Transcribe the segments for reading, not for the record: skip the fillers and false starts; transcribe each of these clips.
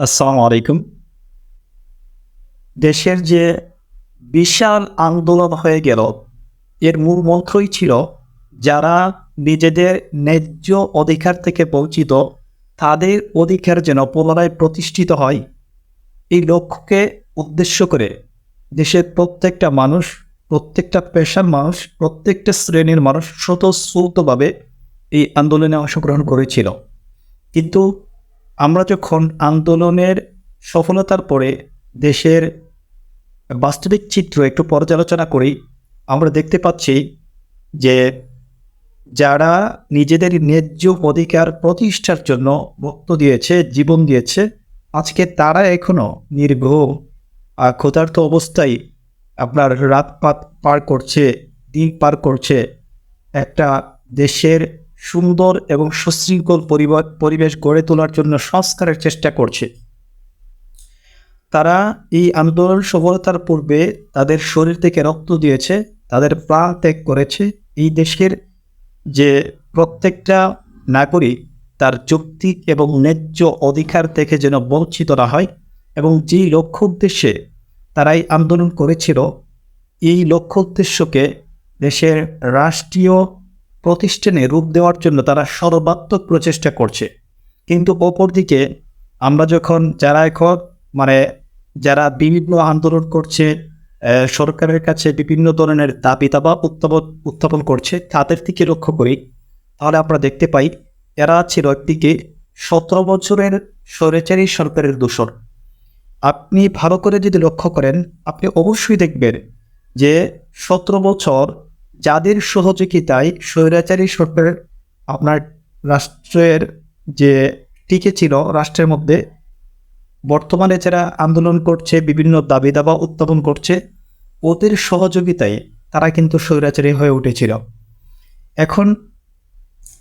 আসসালামু আলাইকুম। দেশের যে বিশাল আন্দোলন হয়ে গেল, এর মূল মন্ত্রই ছিল যারা নিজেদের ন্যায্য অধিকার থেকে বঞ্চিত, তাদের অধিকার যেন পুনরায় প্রতিষ্ঠিত হয়। এই লক্ষ্যকে উদ্দেশ্য করে দেশের প্রত্যেকটা মানুষ, প্রত্যেকটা পেশার মানুষ, প্রত্যেকটা শ্রেণীর মানুষ স্বতঃস্ফূর্তভাবে এই আন্দোলনে অংশগ্রহণ করেছিল। কিন্তু আমরা যখন আন্দোলনের সফলতার পরে দেশের বাস্তবিক চিত্র একটু পর্যালোচনা করি, আমরা দেখতে পাচ্ছি যে যারা নিজেদের ন্যায্য অধিকার প্রতিষ্ঠার জন্য রক্ত দিয়েছে, জীবন দিয়েছে, আজকে তারা এখনও নির্ঘুম ক্ষুধার্ত অবস্থায় আপনার রাত পার করছে, দিন পার করছে। একটা দেশের সুন্দর এবং সুশৃঙ্খল পরিবেশ গড়ে তোলার জন্য সংস্কারের চেষ্টা করছে। তারা এই আন্দোলন সফলতার পূর্বে তাদের শরীর থেকে রক্ত দিয়েছে, তাদের প্রাণ ত্যাগ করেছে। এই দেশের যে প্রত্যেকটা নাগরিক তার যৌক্তিক এবং ন্যায্য অধিকার থেকে যেন বঞ্চিত না হয়, এবং যেই লক্ষ্য উদ্দেশ্যে তারাই আন্দোলন করেছিল, এই লক্ষ্য উদ্দেশ্যকে দেশের রাষ্ট্রীয় প্রতিষ্ঠানে রূপ দেওয়ার জন্য তারা সর্বাত্মক প্রচেষ্টা করছে। কিন্তু অপরদিকে আমরা যখন যারা বিভিন্ন আন্দোলন করছে, সরকারের কাছে বিভিন্ন ধরনের দাবি দাবা উত্থাপন করছে, তাদের দিকে লক্ষ্য করি, তাহলে আমরা দেখতে পাই এরা ছিল একদিকে 17 বছরের স্বৈরাচারী সরকারের দূষণ। আপনি ভালো করে যদি লক্ষ্য করেন, আপনি অবশ্যই দেখবেন যে 17 বছর যাদের সহযোগিতায় স্বৈরাচারী সরকারের আপনার রাষ্ট্রের যে টিকে ছিল, রাষ্ট্রের মধ্যে বর্তমানে যারা আন্দোলন করছে, বিভিন্ন দাবি দাবা উত্থাপন করছে, ওদের সহযোগিতায় তারা কিন্তু স্বৈরাচারী হয়ে উঠেছিল। এখন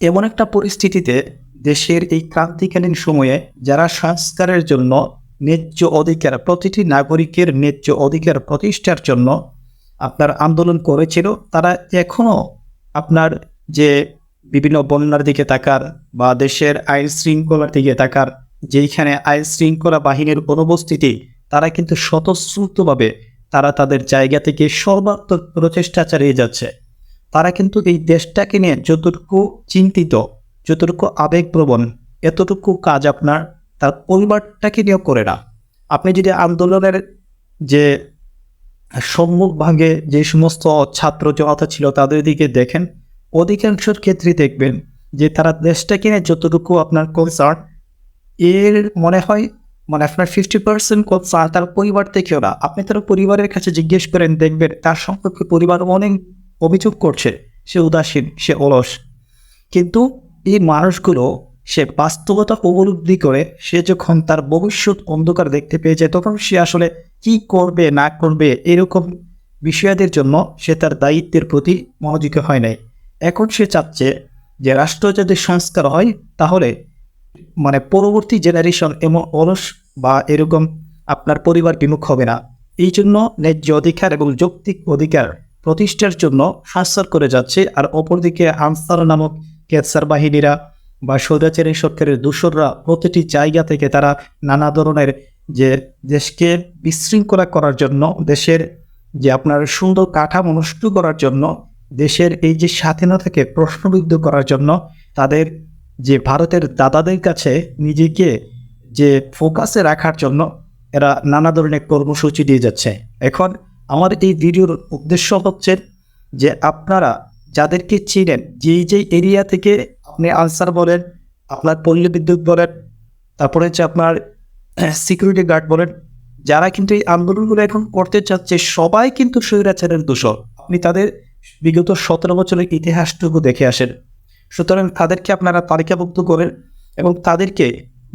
এমন একটা পরিস্থিতিতে দেশের এই ক্রান্তিকালীন সময়ে যারা সংস্কারের জন্য ন্যায্য অধিকার, প্রতিটি নাগরিকের ন্যায্য অধিকার প্রতিষ্ঠার জন্য আপনার আন্দোলন করেছিল, তারা এখনও আপনার যে বিভিন্ন বন্যার দিকে তাকার বা দেশের আইন শৃঙ্খলার দিকে তাকার, যেইখানে আইন শৃঙ্খলা বাহিনীর অনুপস্থিতি, তারা কিন্তু স্বতঃস্ফূর্তভাবে তারা তাদের জায়গা থেকে সর্বাত্মক প্রচেষ্টা চালিয়ে যাচ্ছে। তারা কিন্তু এই দেশটাকে নিয়ে যতটুকু চিন্তিত, যতটুকু আবেগপ্রবণ, এতটুকু কাজ আপনার তার পরিবারটাকে নিয়েও করে না। আপনি যদি আন্দোলনের যে সম্মুখভাগে যে সমস্ত ছাত্র জনতা ছিল তাদের দিকে দেখেন, অধিকাংশের ক্ষেত্রে দেখবেন যে তারা দেশটাকে নিয়ে যতটুকু আপনার কনসার্ন, এর মনে হয় আপনার 50% কনসার্ন তার পরিবার থেকেও না। আপনি তার পরিবারের কাছে জিজ্ঞেস করেন, দেখবেন তার সম্পর্কে পরিবার অনেক অভিযোগ করছে, সে উদাসীন, সে অলস। কিন্তু এই মানুষগুলো সে বাস্তবতা উপলব্ধি করে সে যখন তার ভবিষ্যৎ অন্ধকার দেখতে পেয়ে যায়, তখন সে আসলে কি করবে না করবে এরকম বিষয়াদের জন্য সে তার দায়িত্বের প্রতি মনোযোগী হয় নাই। এখন সে চাচ্ছে যে রাষ্ট্র যদি সংস্কার হয়, তাহলে পরবর্তী জেনারেশন এমন অলস বা এরকম আপনার পরিবার বিমুখ হবে না। এই জন্য ন্যায্য অধিকার এবং যৌক্তিক অধিকার প্রতিষ্ঠার জন্য সংস্কার করে যাচ্ছে। আর অপরদিকে আনসার নামক ক্যান্সার বাহিনীরা বা স্বৈরাচারী সরকারের দূষররা প্রতিটি জায়গা থেকে তারা নানা ধরনের যে দেশকে বিশৃঙ্খলা করার জন্য, দেশের যে আপনার সুন্দর কাঠামো নষ্ট করার জন্য, দেশের এই যে স্বাধীনতাকে প্রশ্নবিদ্ধ করার জন্য, তাদের যে ভারতের দাদাদের কাছে নিজেকে যে ফোকাসে রাখার জন্য এরা নানা ধরনের কর্মসূচি দিয়ে যাচ্ছে। এখন আমার এই ভিডিওর উদ্দেশ্য হচ্ছে যে আপনারা যাদেরকে চিনেন, যেই এরিয়া থেকে আপনি আনসার বলেন, আপনার পল্লী বিদ্যুৎ বলেন, তারপরে হচ্ছে আপনার সিকিউরিটি গার্ড বলেন, যারা কিন্তু এই আন্দোলনগুলো এখন করতে চাচ্ছে, সবাই কিন্তু স্বৈরাচারের দূষণ। আপনি তাদের বিগত 17 বছরের ইতিহাসটুকু দেখে আসেন। সুতরাং তাদেরকে আপনারা তালিকাভুক্ত করেন এবং তাদেরকে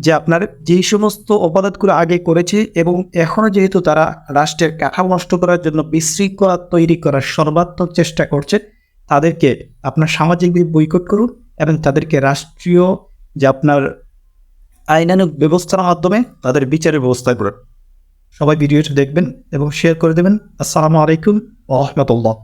যে আপনার যেই সমস্ত অপরাধগুলো আগে করেছে এবং এখনও যেহেতু তারা রাষ্ট্রের কাঠামো নষ্ট করার জন্য বিশৃঙ্খলা তৈরি করার সর্বাত্মক চেষ্টা করছে, তাদেরকে আপনার সামাজিকভাবে বয়কট করুন এবং তাদেরকে রাষ্ট্রীয় যে আপনার আইনানুগ ব্যবস্থার মাধ্যমে তাদের বিচারের ব্যবস্থা করুন। সবাই ভিডিওটি দেখবেন এবং শেয়ার করে দেবেন। আসসালামু আলাইকুম ওয়া রাহমাতুল্লাহ।